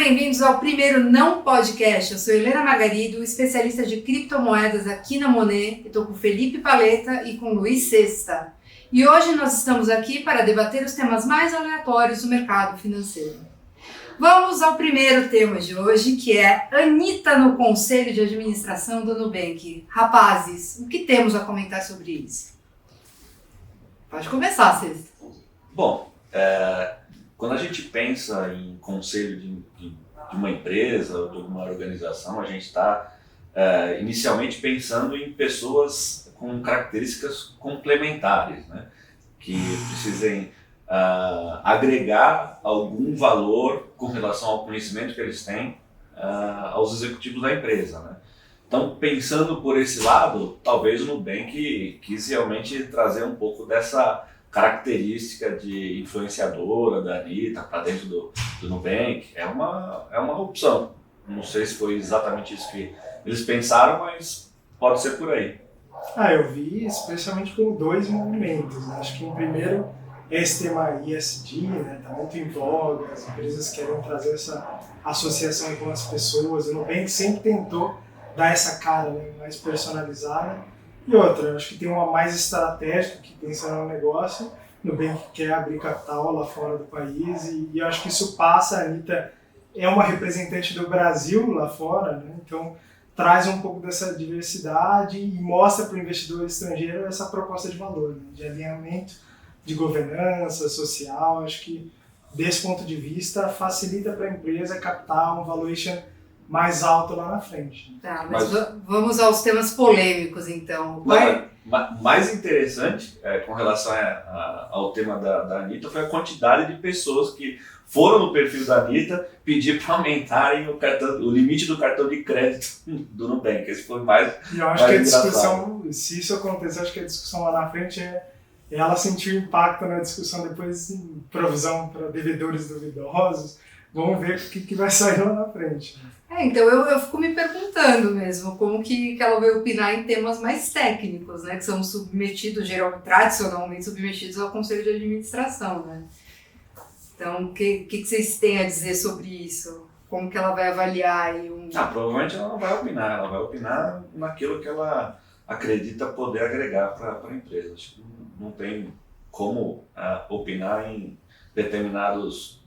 bem-vindos ao primeiro Não Podcast. Eu sou Helena Margarido, especialista de criptomoedas aqui na Monet. Estou com o Felipe Paleta e com o Luiz Sesta. E hoje nós estamos aqui para debater os temas mais aleatórios do mercado financeiro. Vamos ao primeiro tema de hoje, que é Anitta no Conselho de Administração do Nubank. Rapazes, o que temos a comentar sobre isso? Pode começar, Sesta. Bom, quando a gente pensa em conselho de uma empresa ou de uma organização, a gente está inicialmente pensando em pessoas com características complementares, né? Que precisem agregar algum valor com relação ao conhecimento que eles têm aos executivos da empresa, né? Então, pensando por esse lado, talvez o Nubank quis realmente trazer um pouco dessa característica de influenciadora da Anitta para dentro do Nubank. É uma opção. Não sei se foi exatamente isso que eles pensaram, mas pode ser por aí. Eu vi especialmente com dois movimentos. Acho que o primeiro é esse tema ESG, né? Está muito em voga, as empresas querem trazer essa associação com as pessoas. O Nubank sempre tentou dar essa cara, né, mais personalizada. E outra, acho que tem uma mais estratégica que pensa no negócio. O Nubank quer abrir capital lá fora do país e eu acho que isso passa. A Anitta é uma representante do Brasil lá fora, né? Então traz um pouco dessa diversidade e mostra para o investidor estrangeiro essa proposta de valor, né, de alinhamento, de governança social. Acho que desse ponto de vista facilita para a empresa captar um valuation mais alto lá na frente. Tá, mas vamos aos temas polêmicos, então. Mais interessante com relação ao tema da Anitta foi a quantidade de pessoas que foram no perfil da Anitta pedir para aumentarem o limite do cartão de crédito do Nubank. Esse foi mais E eu acho que a discussão, se isso acontecer, acho que a discussão lá na frente é ela sentir impacto na discussão depois em provisão para devedores duvidosos. Vamos ver o que vai sair lá na frente. Então eu fico me perguntando mesmo como que ela vai opinar em temas mais técnicos, né, que são submetidos, tradicionalmente submetidos ao Conselho de Administração, né? Então, o que vocês têm a dizer sobre isso? Como que ela vai avaliar aí provavelmente ela não vai opinar, ela vai opinar naquilo que ela acredita poder agregar para a empresa. Acho que não tem como opinar em determinados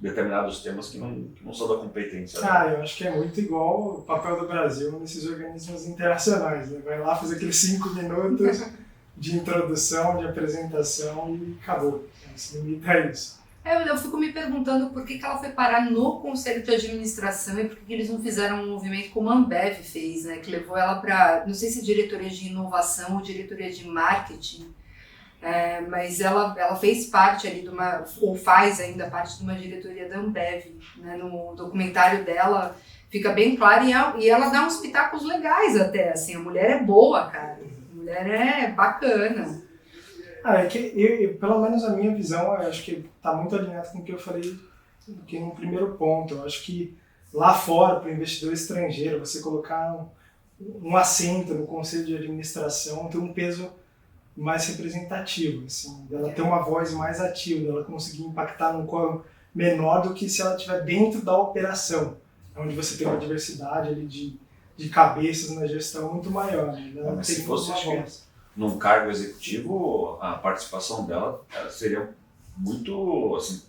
temas que não são da competência. Eu acho que é muito igual o papel do Brasil nesses organismos internacionais, né? Vai lá fazer aqueles 5 minutos de introdução, de apresentação e acabou. Se limita a isso. Eu fico me perguntando por que ela foi parar no Conselho de Administração e por que eles não fizeram um movimento como a Ambev fez, né? Que levou ela para, não sei se diretoria de inovação ou diretoria de marketing. Mas ela fez parte ali ou faz ainda parte de uma diretoria da Ambev, né? No documentário dela fica bem claro e ela dá uns pitacos legais até, assim, a mulher é boa, cara, a mulher é bacana. É que pelo menos a minha visão, eu acho que está muito alinhado com o que eu falei aqui no primeiro ponto. Eu acho que lá fora, para o investidor estrangeiro, você colocar um assento no conselho de administração tem um peso mais representativo, assim, dela ter uma voz mais ativa, dela conseguir impactar num quórum menor do que se ela estiver dentro da operação, onde você tem uma diversidade ali de cabeças na gestão muito maior. Né? Mas se fosse num cargo executivo, a participação dela seria muito, assim,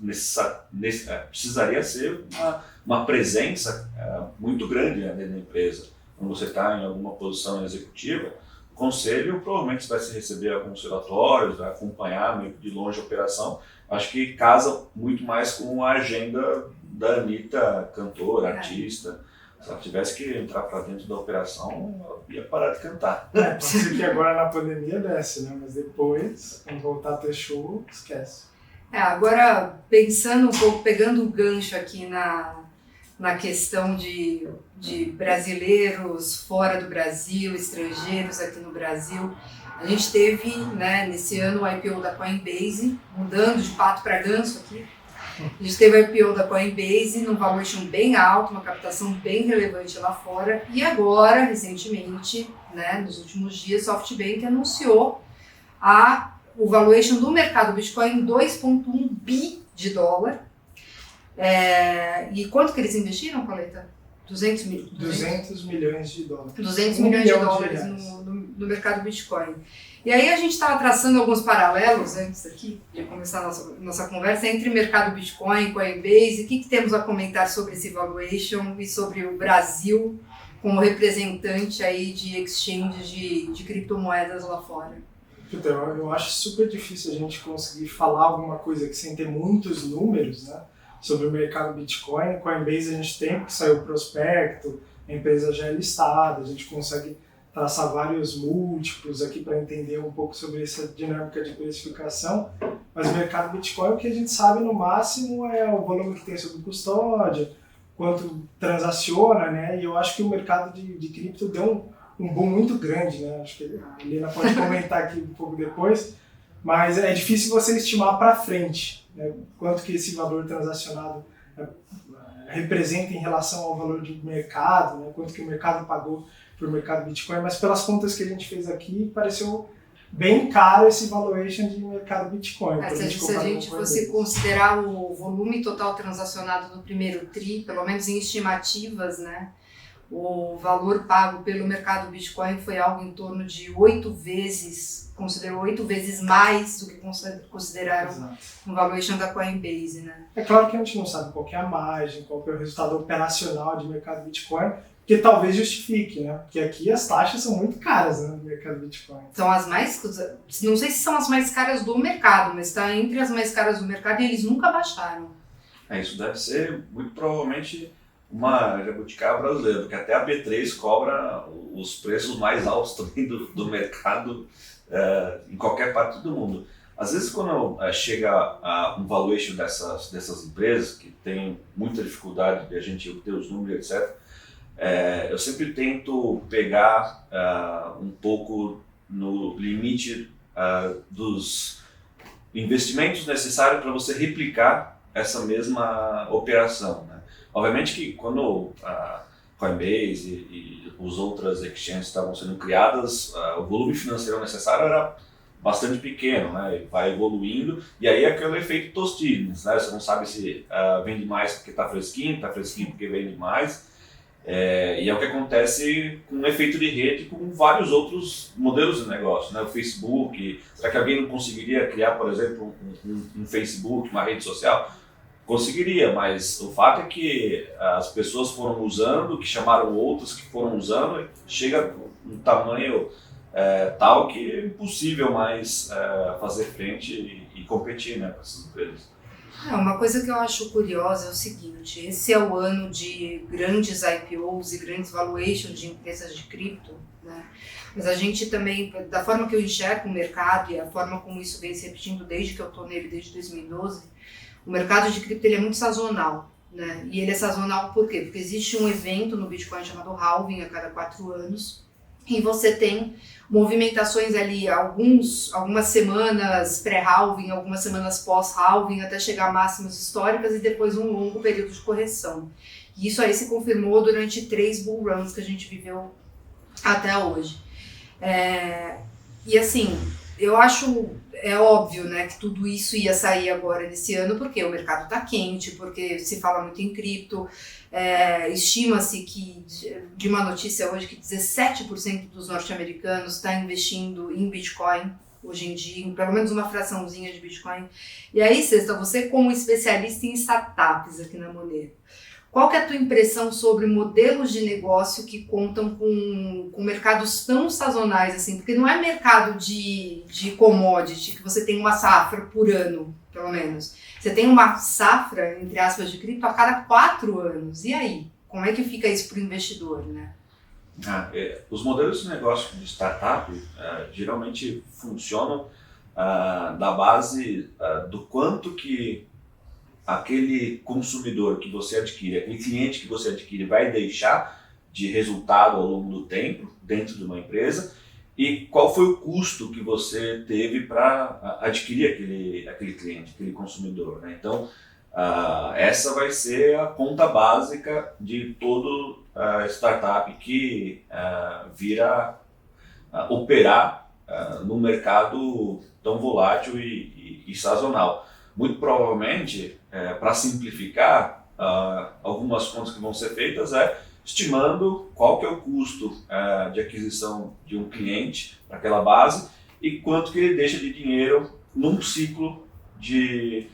precisaria ser uma presença muito grande, né, dentro da empresa. Quando você está em alguma posição executiva, o conselho provavelmente vai se receber alguns relatórios, vai acompanhar meio de longe a operação. Acho que casa muito mais com a agenda da Anitta, cantora, artista. Se ela tivesse que entrar para dentro da operação, ela ia parar de cantar. Pode ser que agora na pandemia desce, né? Mas depois, quando voltar a ter show, esquece. Agora, pensando um pouco, pegando o gancho aqui na questão de brasileiros fora do Brasil, estrangeiros aqui no Brasil, a gente teve, né, nesse ano o IPO da Coinbase, mudando de pato para ganso aqui. A gente teve o IPO da Coinbase num valuation bem alto, uma captação bem relevante lá fora. E agora, recentemente, né, nos últimos dias, SoftBank anunciou o valuation do mercado Bitcoin em 2,1 bi de dólar. E quanto que eles investiram, Coleta? 200 milhões de dólares. 200 milhões de dólares no mercado Bitcoin. E aí a gente estava traçando alguns paralelos antes aqui, de começar a nossa conversa, entre mercado Bitcoin, Coinbase, e o que temos a comentar sobre esse valuation e sobre o Brasil como representante aí de exchanges de criptomoedas lá fora. Então, eu acho super difícil a gente conseguir falar alguma coisa que sem ter muitos números, né, sobre o mercado Bitcoin. Coinbase a gente tem, porque saiu o prospecto, a empresa já é listada, a gente consegue traçar vários múltiplos aqui para entender um pouco sobre essa dinâmica de precificação, mas o mercado Bitcoin, o que a gente sabe no máximo é o volume que tem sob custódia, quanto transaciona, né? E eu acho que o mercado de cripto deu um boom muito grande, né? Acho que a Helena pode comentar aqui um pouco depois, mas é difícil você estimar para frente, né? Quanto que esse valor transacionado representa em relação ao valor de mercado, né? Quanto que o mercado pagou por mercado Bitcoin, mas pelas contas que a gente fez aqui, pareceu bem caro esse valuation de mercado Bitcoin. Se a gente fosse considerar o volume total transacionado no primeiro TRI, pelo menos em estimativas, né, o valor pago pelo mercado Bitcoin foi algo em torno de 8 vezes, considerou 8 vezes mais do que consideraram um valuation da Coinbase, né? É claro que a gente não sabe qual que é a margem, qual que é o resultado operacional de mercado Bitcoin, que talvez justifique, né? Porque aqui as taxas são muito caras, né, no mercado Bitcoin. São as mais, não sei se são as mais caras do mercado, mas está entre as mais caras do mercado e eles nunca baixaram. Isso deve ser muito provavelmente uma jabuticaba brasileira, porque até a B3 cobra os preços mais altos também do mercado em qualquer parte do mundo. Às vezes quando chega a um valuation dessas empresas, que tem muita dificuldade de a gente obter os números, etc., eu sempre tento pegar um pouco no limite dos investimentos necessários para você replicar essa mesma operação, né? Obviamente que quando a Coinbase e as outras exchanges estavam sendo criadas, o volume financeiro necessário era bastante pequeno, né? Vai evoluindo e aí é aquele efeito Tostines, né? Você não sabe se vende mais porque está fresquinho porque vende mais. E é o que acontece com o efeito de rede com vários outros modelos de negócio, né? O Facebook, será que alguém não conseguiria criar, por exemplo, um Facebook, uma rede social? Conseguiria, mas o fato é que as pessoas foram usando, que chamaram outras que foram usando, chega um tamanho tal que é impossível mais fazer frente e competir, né, com essas empresas. Uma coisa que eu acho curiosa é o seguinte, esse é o ano de grandes IPOs e grandes valuations de empresas de cripto, né? Mas a gente também, da forma que eu enxergo o mercado e a forma como isso vem se repetindo desde que eu estou nele, desde 2012, o mercado de cripto ele é muito sazonal, né? E ele é sazonal por quê? Porque existe um evento no Bitcoin chamado halving a cada 4 anos e você tem movimentações ali, algumas semanas pré-halving, algumas semanas pós-halving, até chegar a máximas históricas e depois um longo período de correção. E isso aí se confirmou durante 3 bull runs que a gente viveu até hoje. E assim, eu acho, é óbvio, né, que tudo isso ia sair agora nesse ano porque o mercado está quente, porque se fala muito em cripto. Estima-se que, de uma notícia hoje, que 17% dos norte-americanos está investindo em Bitcoin hoje em dia, em pelo menos uma fraçãozinha de Bitcoin. E aí, Cesta, você como especialista em startups aqui na Monero, qual que é a tua impressão sobre modelos de negócio que contam com mercados tão sazonais assim? Porque não é mercado de commodity, que você tem uma safra por ano, pelo menos. Você tem uma safra, entre aspas, de cripto a cada 4 anos. E aí? Como é que fica isso para o investidor, né? Os modelos de negócio de startup geralmente funcionam da base do quanto que aquele consumidor que você adquire, aquele cliente que você adquire vai deixar de resultado ao longo do tempo dentro de uma empresa e qual foi o custo que você teve para adquirir aquele cliente, aquele consumidor, né? Então, essa vai ser a conta básica de todo startup que vira operar num mercado tão volátil e sazonal. muito provavelmente, para simplificar, algumas contas que vão ser feitas estimando qual que é o custo de aquisição de um cliente para aquela base e quanto que ele deixa de dinheiro num ciclo de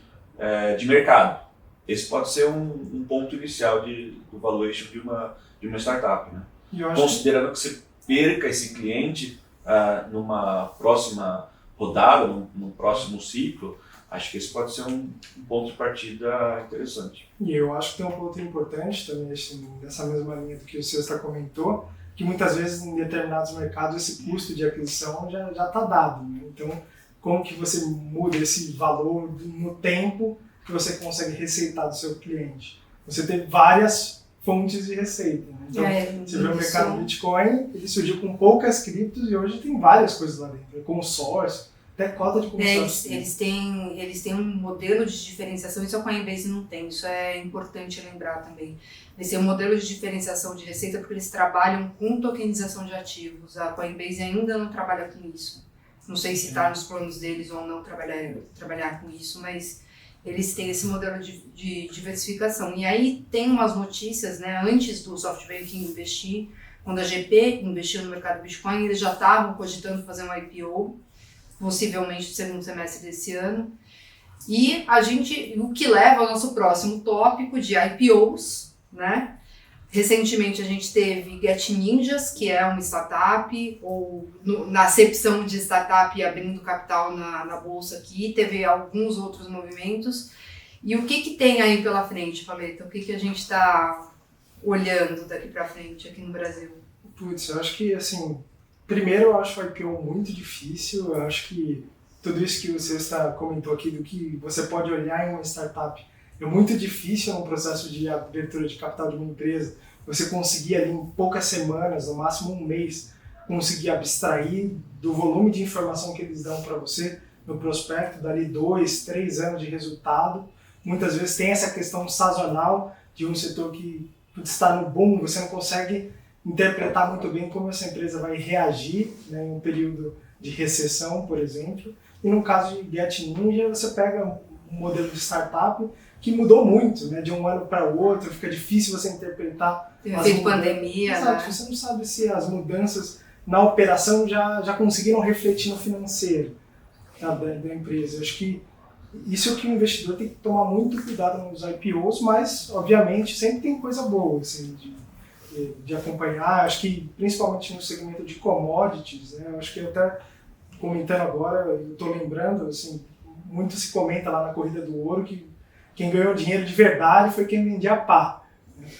mercado. Esse pode ser um ponto inicial do valuation de uma startup, né? Considerando que você perca esse cliente numa próxima rodada, num próximo ciclo, acho que esse pode ser um ponto de partida interessante. E eu acho que tem um ponto importante também, nessa mesma linha do que o Cesta comentou, que muitas vezes em determinados mercados esse custo de aquisição já está dado, né? Então, como que você muda esse valor no tempo que você consegue receitar do seu cliente? Você tem várias fontes de receita, né? Então, você vê o mercado do Bitcoin, ele surgiu com poucas criptos e hoje tem várias coisas lá dentro, consórcio, até cota de consórcio. Eles têm um modelo de diferenciação, isso a Coinbase não tem, isso é importante lembrar também. Eles têm um modelo de diferenciação de receita porque eles trabalham com tokenização de ativos. A Coinbase ainda não trabalha com isso. Não sei se está nos planos deles ou não trabalhar com isso, mas eles têm esse modelo de diversificação. E aí tem umas notícias, né, antes do SoftBank investir, quando a GP investiu no mercado Bitcoin, eles já estavam cogitando fazer um IPO, possivelmente no segundo semestre desse ano. E o que leva ao nosso próximo tópico de IPOs, né? Recentemente a gente teve Get Ninjas, que é uma startup, ou na acepção de startup abrindo capital na bolsa aqui, teve alguns outros movimentos. E o que tem aí pela frente, Paleta? O que a gente está olhando daqui para frente aqui no Brasil? Putz, eu acho que, assim, primeiro eu acho o IPO muito difícil, eu acho que tudo isso que você comentou aqui, do que você pode olhar em uma startup, é muito difícil no processo de abertura de capital de uma empresa, você conseguir ali em poucas semanas, no máximo um mês, conseguir abstrair do volume de informação que eles dão para você no prospecto, dali 2, 3 anos de resultado. Muitas vezes tem essa questão sazonal de um setor que está no boom, você não consegue interpretar muito bem como essa empresa vai reagir, né, em um período de recessão, por exemplo. E no caso de Get Ninja, você pega um modelo de startup que mudou muito, né, de um ano para o outro, fica difícil você interpretar. Tem pandemia, exato, né? Você não sabe se as mudanças na operação já conseguiram refletir no financeiro, tá, da empresa. Eu acho que isso é o que o investidor tem que tomar muito cuidado nos IPOs, mas, obviamente, sempre tem coisa boa, assim, de acompanhar. Acho que, principalmente no segmento de commodities, né, eu acho que até comentando agora, eu estou lembrando, assim, muito se comenta lá na corrida do ouro que quem ganhou dinheiro de verdade foi quem vendia pá.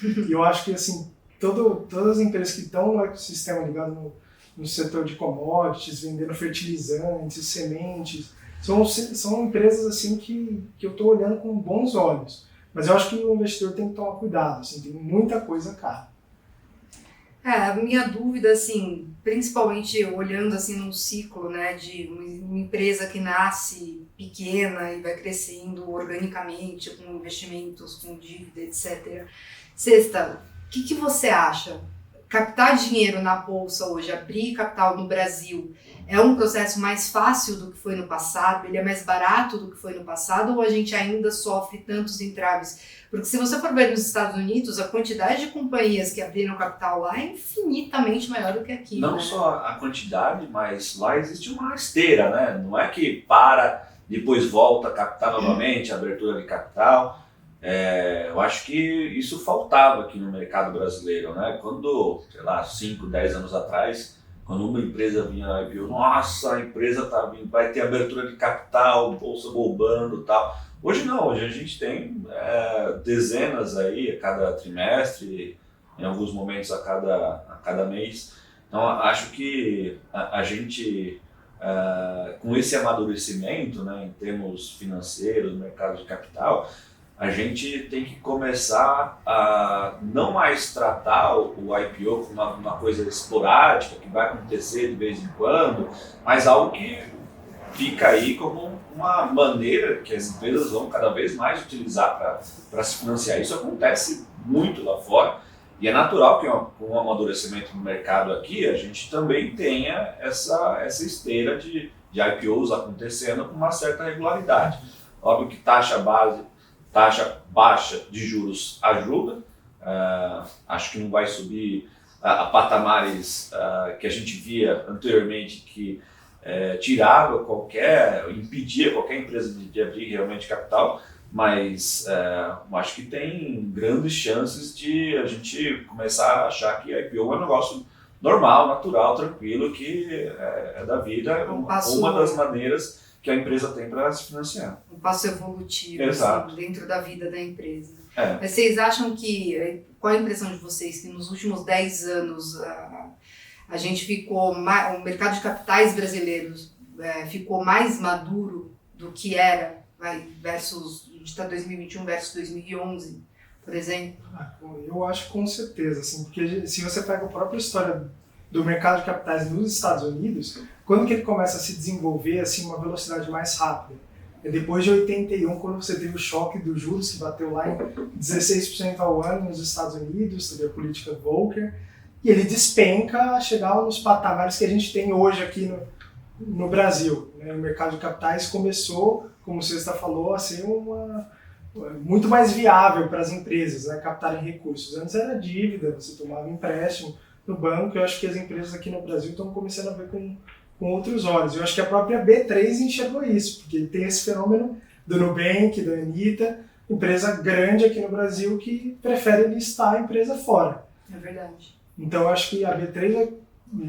E eu acho que, assim, todas as empresas que estão no ecossistema ligado no setor de commodities, vendendo fertilizantes, sementes, são empresas assim que eu estou olhando com bons olhos. Mas eu acho que o investidor tem que tomar cuidado, assim, tem muita coisa cara. A minha dúvida, assim, principalmente olhando assim num ciclo, né, de uma empresa que nasce pequena e vai crescendo organicamente, com investimentos, com dívida, etc. Cesta, o que você acha? Captar dinheiro na bolsa hoje, abrir capital no Brasil, é um processo mais fácil do que foi no passado? Ele é mais barato do que foi no passado? Ou a gente ainda sofre tantos entraves? Porque se você for ver nos Estados Unidos, a quantidade de companhias que abriram capital lá é infinitamente maior do que aqui. Não, né? só a quantidade, mas lá existe uma esteira, né? Não é que para, depois volta a captar novamente, a abertura de capital. Eu acho que isso faltava aqui no mercado brasileiro, né? Quando, sei lá, 5, 10 anos atrás, quando uma empresa vinha e viu, nossa, a empresa tá vindo, vai ter abertura de capital, bolsa bombando e tal. Hoje não, hoje a gente tem dezenas aí a cada trimestre, em alguns momentos a cada mês. Então acho que a gente, com esse amadurecimento, né, em termos financeiros, mercado de capital, a gente tem que começar a não mais tratar o IPO como uma coisa esporádica, que vai acontecer de vez em quando, mas algo que fica aí como uma maneira que as empresas vão cada vez mais utilizar para se financiar. Isso acontece muito lá fora e é natural que com o amadurecimento do mercado aqui a gente também tenha essa esteira de IPOs acontecendo com uma certa regularidade. Óbvio que taxa baixa de juros ajuda, acho que não vai subir a patamares que a gente via anteriormente, que impedia qualquer empresa de abrir realmente capital, mas acho que tem grandes chances de a gente começar a achar que a IPO é um negócio normal, natural, tranquilo, que é da vida, uma das maneiras que a empresa tem para se financiar. Um passo evolutivo assim, dentro da vida da empresa. Mas vocês acham qual é a impressão de vocês, que nos últimos 10 anos a gente o mercado de capitais brasileiros ficou mais maduro do que era, a gente está 2021 versus 2011, por exemplo? Eu acho com certeza, assim, porque se você pega a própria história do mercado de capitais nos Estados Unidos, quando que ele começa a se desenvolver assim uma velocidade mais rápida? É depois de 81, quando você teve o choque dos juros, que bateu lá em 16% ao ano nos Estados Unidos, teve a política Volcker, e ele despenca a chegar nos patamares que a gente tem hoje aqui no Brasil. O mercado de capitais começou, como o Cesta falou, a ser muito mais viável para as empresas, né, captarem recursos. Antes era dívida, você tomava empréstimo no banco. Eu acho que as empresas aqui no Brasil estão começando a ver com outros olhos. Eu acho que a própria B3 enxergou isso, porque tem esse fenômeno do Nubank, da Anitta, empresa grande aqui no Brasil que prefere listar a empresa fora. É verdade. Então eu acho que a B3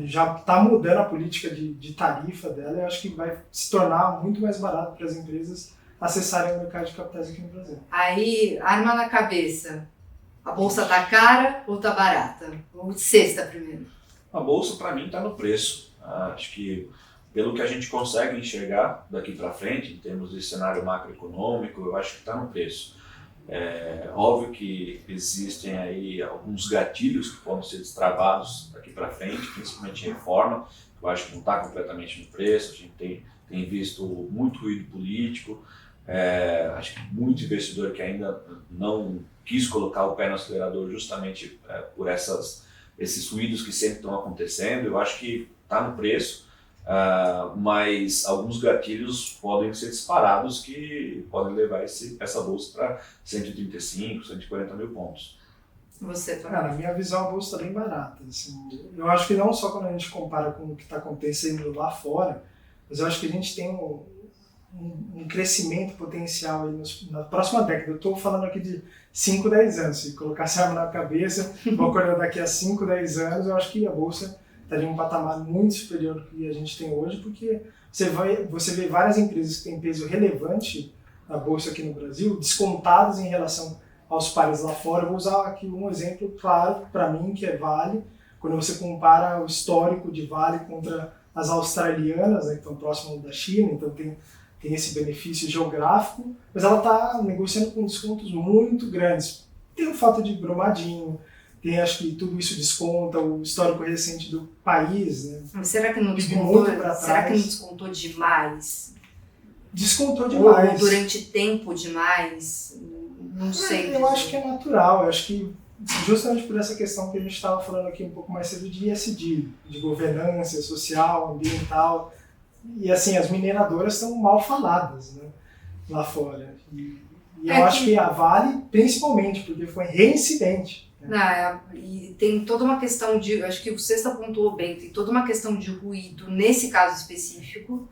já está mudando a política de tarifa dela. Eu acho que vai se tornar muito mais barato para as empresas acessarem o mercado de capitais aqui no Brasil. Aí, arma na cabeça. A bolsa tá cara ou tá barata? Vamos de sexta primeiro. A bolsa, para mim, está no preço. Acho que, pelo que a gente consegue enxergar daqui para frente, em termos de cenário macroeconômico, eu acho que está no preço. Óbvio que existem aí alguns gatilhos que podem ser destravados daqui para frente, principalmente reforma, que eu acho que não está completamente no preço. A gente tem visto muito ruído político, acho que muito investidor que ainda não quis colocar o pé no acelerador justamente por esses ruídos que sempre estão acontecendo. Eu acho que está no preço, mas alguns gatilhos podem ser disparados que podem levar essa bolsa para 135, 140 mil pontos. Você, na minha visão, a bolsa está bem barata. Assim, eu acho que não só quando a gente compara com o que está acontecendo lá fora, mas eu acho que a gente tem um crescimento potencial aí na próxima década. Eu estou falando aqui de 5, 10 anos. Se colocar essa arma na cabeça, vou acordar daqui a 5, 10 anos, eu acho que a bolsa estaria em um patamar muito superior do que a gente tem hoje, porque você vê várias empresas que têm peso relevante na bolsa aqui no Brasil, descontadas em relação aos pares lá fora. Eu vou usar aqui um exemplo claro para mim, que é Vale. Quando você compara o histórico de Vale contra as australianas, né, que estão próximas da China, então tem esse benefício geográfico, mas ela está negociando com descontos muito grandes. Tem o fato de Brumadinho, tem, acho que tudo isso desconta, o histórico recente do país, né? Mas será que não descontou demais? Descontou demais. Ou durante tempo demais? Não sei. Eu acho que é natural. Eu acho que justamente por essa questão que a gente estava falando aqui um pouco mais cedo de ESG, de governança social, ambiental. E assim, as mineradoras estão mal faladas, né, lá fora. E eu acho que a Vale, principalmente, porque foi reincidente. E tem toda uma questão acho que o Cesta apontou bem, tem toda uma questão de ruído nesse caso específico.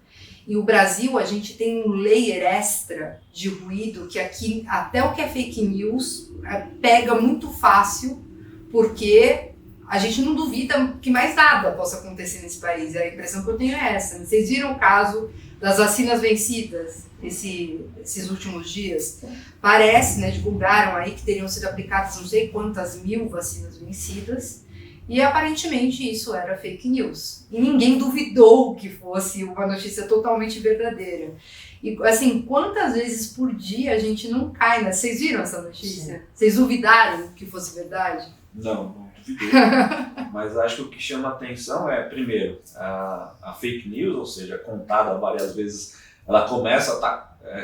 E o Brasil, a gente tem um layer extra de ruído que aqui, até o que é fake news, pega muito fácil, porque a gente não duvida que mais nada possa acontecer nesse país. A impressão que eu tenho é essa. Vocês viram o caso das vacinas vencidas esses últimos dias? Parece, né, divulgaram aí que teriam sido aplicadas não sei quantas mil vacinas vencidas, e aparentemente isso era fake news. E ninguém duvidou que fosse uma notícia totalmente verdadeira. E assim, quantas vezes por dia a gente não cai, né? Vocês viram essa notícia? Sim. Vocês duvidaram que fosse verdade? Não duvidei. Mas acho que o que chama a atenção é, primeiro, a fake news, ou seja, contada várias vezes, ela começa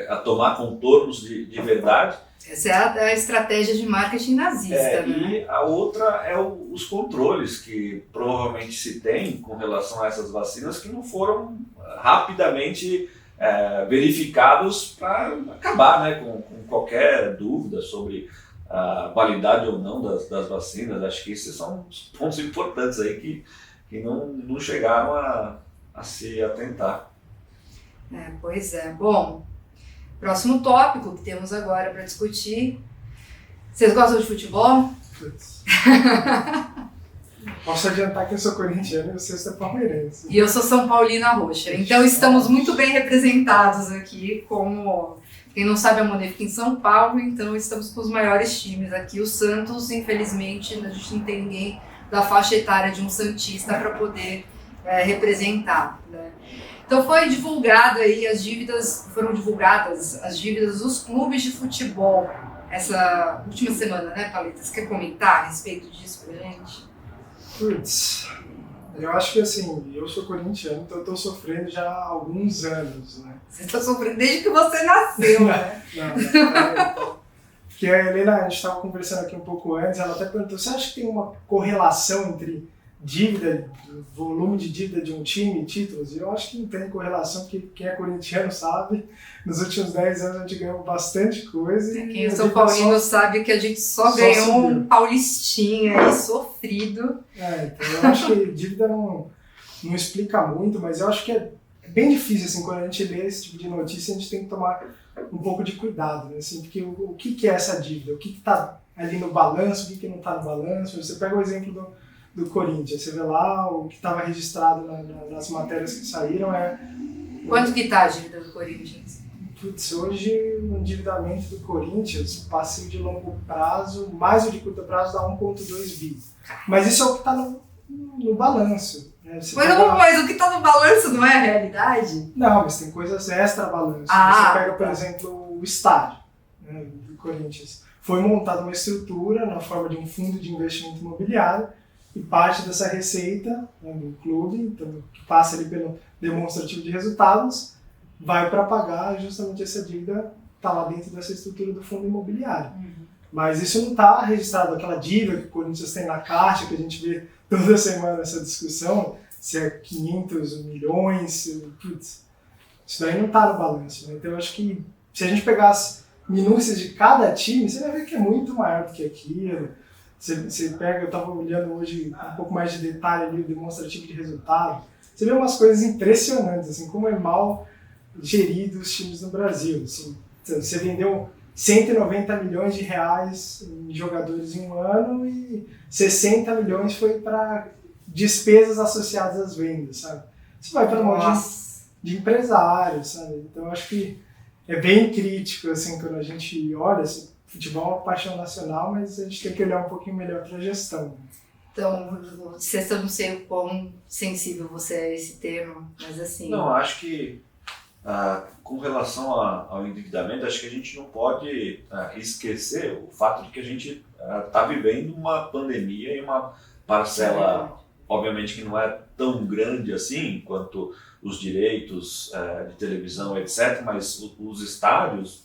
a tomar contornos de verdade. Essa é a estratégia de marketing nazista, né? E a outra é os controles que provavelmente se tem com relação a essas vacinas que não foram rapidamente verificados para acabar, né, com qualquer dúvida sobre a validade ou não das vacinas. Acho que esses são pontos importantes aí que não chegaram a se atentar. Pois é. Bom, próximo tópico que temos agora para discutir. Vocês gostam de futebol? Putz. Posso adiantar que eu sou corintiano e você é palmeirense. E eu sou São Paulina Roxa. Então estamos muito bem representados aqui, como quem não sabe, a Monet fica em São Paulo, então estamos com os maiores times aqui. O Santos, infelizmente, a gente não tem ninguém da faixa etária de um santista para poder representar, né? Então foram divulgadas as dívidas dos clubes de futebol essa última semana, né, Paleta? Você quer comentar a respeito disso pra gente? Putz, eu acho que assim, eu sou corintiano, então eu tô sofrendo já há alguns anos, né? Você está sofrendo desde que você nasceu, né? Não. Porque a Helena, a gente estava conversando aqui um pouco antes, ela até perguntou, você acha que tem uma correlação entre dívida, volume de dívida de um time e títulos? E eu acho que não tem correlação, porque quem é corintiano sabe, nos últimos 10 anos a gente ganhou bastante coisa. Quem é São Paulino sabe que a gente só ganhou um paulistinha aí, sofrido. Então eu acho que dívida não explica muito, mas eu acho que é bem difícil, assim, quando a gente lê esse tipo de notícia, a gente tem que tomar um pouco de cuidado, né? Assim, porque o que é essa dívida? O que está ali no balanço, o que não está no balanço? Você pega o exemplo do Corinthians, você vê lá o que estava registrado nas matérias que saíram Quanto que está a dívida do Corinthians? Putz, hoje o endividamento do Corinthians, passivo de longo prazo, mais o de curto prazo, dá 1,2 bi. Mas isso é o que está no balanço. Né? Mas o que está no balanço não é a realidade? Não, mas tem coisas extra-balanço. Você pega, por exemplo, o estádio, né, do Corinthians. Foi montada uma estrutura na forma de um fundo de investimento imobiliário e parte dessa receita, né, do clube, então, que passa ali pelo demonstrativo de resultados, vai para pagar justamente essa dívida que está lá dentro dessa estrutura do fundo imobiliário. Mas isso não está registrado, aquela dívida que o Corinthians tem na caixa, que a gente vê toda semana essa discussão, se é 500 milhões, putz, isso daí não está no balanço, né? Então eu acho que se a gente pegar as minúcias de cada time, você vai ver que é muito maior do que aquilo. Você pega, eu estava olhando hoje um pouco mais de detalhe ali, o demonstrativo de resultado, você vê umas coisas impressionantes, assim, como é mal gerido os times no Brasil. Assim, você vendeu 190 milhões de reais em jogadores em um ano e 60 milhões foi para despesas associadas às vendas, sabe? Isso vai para mão de empresários, sabe? Então eu acho que é bem crítico, assim, quando a gente olha, assim, futebol é uma paixão nacional, mas a gente tem que olhar um pouquinho melhor para a gestão. Então, eu não sei o quão sensível você é a esse tema, mas assim... Não, acho que com relação ao endividamento, acho que a gente não pode esquecer o fato de que a gente está vivendo uma pandemia e uma parcela, obviamente, que não é tão grande assim quanto os direitos de televisão, etc., mas os estádios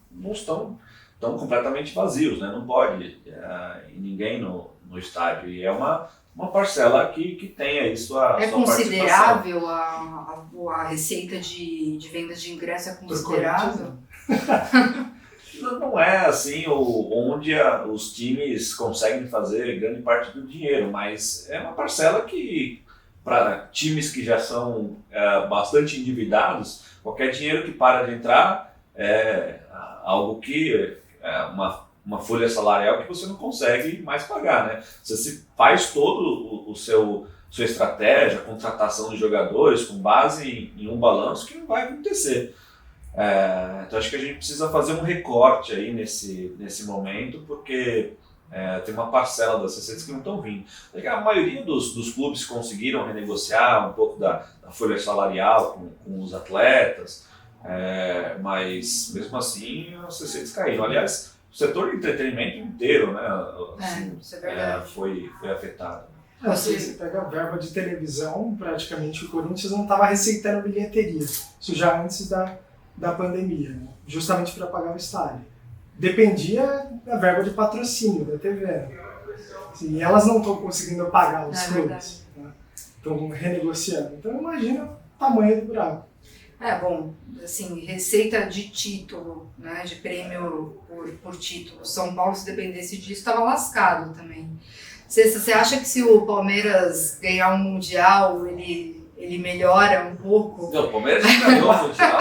não estão completamente vazios, né? Não pode ir ninguém no estádio, e é uma parcela que tem aí sua considerável a receita de vendas de ingresso? É considerável? Não é assim onde os times conseguem fazer grande parte do dinheiro, mas é uma parcela que, para times que já são bastante endividados, qualquer dinheiro que para de entrar é algo que uma folha salarial que você não consegue mais pagar, né? Você faz todo sua estratégia, contratação de jogadores com base em um balanço que não vai acontecer. Então acho que a gente precisa fazer um recorte aí nesse momento, porque tem uma parcela das receitas que não estão vindo. A maioria dos clubes conseguiram renegociar um pouco da folha salarial com os atletas, mas mesmo assim as receitas caíram. Aliás, o setor de entretenimento inteiro, né, assim, isso é verdade. Foi afetado. Você pega a verba de televisão, praticamente o Corinthians não estava receitando bilheteria, isso já antes da pandemia, né? Justamente para pagar o estádio. Dependia da verba de patrocínio da TV. Assim, e elas não estão conseguindo pagar os clubes, né? Estão renegociando. Então imagina o tamanho do buraco. Bom, assim, receita de título, né, de prêmio por título. São Paulo, se dependesse disso, estava lascado também. Você acha que se o Palmeiras ganhar um Mundial, ele melhora um pouco? Não, o Palmeiras já ganhou o Mundial.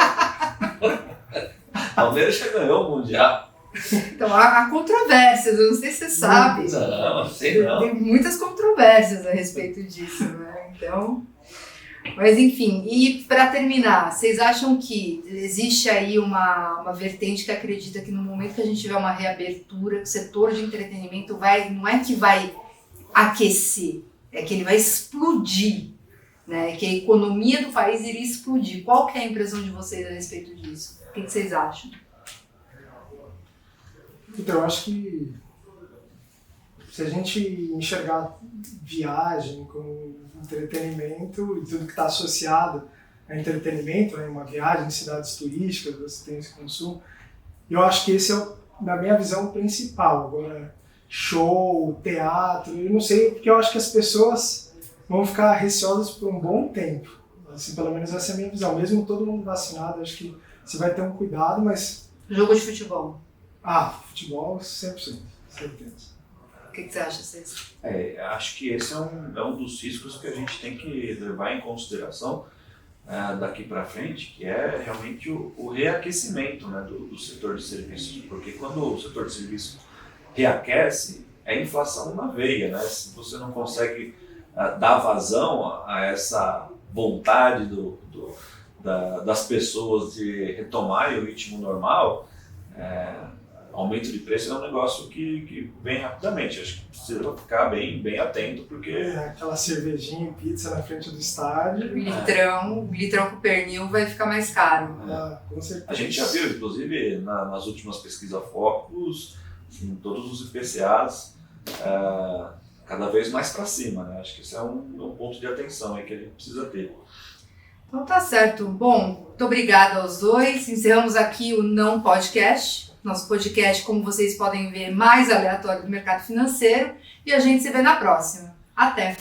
O Palmeiras já ganhou o Mundial. Então, há controvérsias, eu não sei se você sabe. Não, sei não. Tem muitas controvérsias a respeito disso, né? Então... Mas enfim, e para terminar, vocês acham que existe aí uma vertente que acredita que no momento que a gente tiver uma reabertura, o setor de entretenimento não é que vai aquecer, é que ele vai explodir, né? Que a economia do país iria explodir. Qual que é a impressão de vocês a respeito disso? O que vocês acham? Então, eu acho que se a gente enxergar viagem como entretenimento e tudo que está associado a entretenimento, né, uma viagem em cidades turísticas, você tem esse consumo, eu acho que esse é, na minha visão, o principal. Agora, show, teatro, eu não sei, porque eu acho que as pessoas vão ficar receosas por um bom tempo. Assim, pelo menos essa é a minha visão. Mesmo todo mundo vacinado, acho que você vai ter um cuidado, mas... Jogo de futebol. Futebol, 100%, certeza. O que você acha, César? Acho que esse é um dos riscos que a gente tem que levar em consideração daqui para frente, que é realmente o reaquecimento, né, do setor de serviços. Porque quando o setor de serviços reaquece, é inflação na veia, né? Se você não consegue dar vazão a essa vontade das pessoas de retomarem o ritmo normal, aumento de preço é um negócio que vem rapidamente. Acho que precisa ficar bem atento, porque... aquela cervejinha e pizza na frente do estádio. O litrão com pernil vai ficar mais caro. Com certeza. A gente já viu, inclusive, nas últimas pesquisas Focus, em todos os IPCAs, cada vez mais para cima, né? Acho que esse é um ponto de atenção aí que a gente precisa ter. Então tá certo. Bom, muito obrigada aos dois. Encerramos aqui o Não Podcast. Nosso podcast, como vocês podem ver, mais aleatório do mercado financeiro. E a gente se vê na próxima. Até!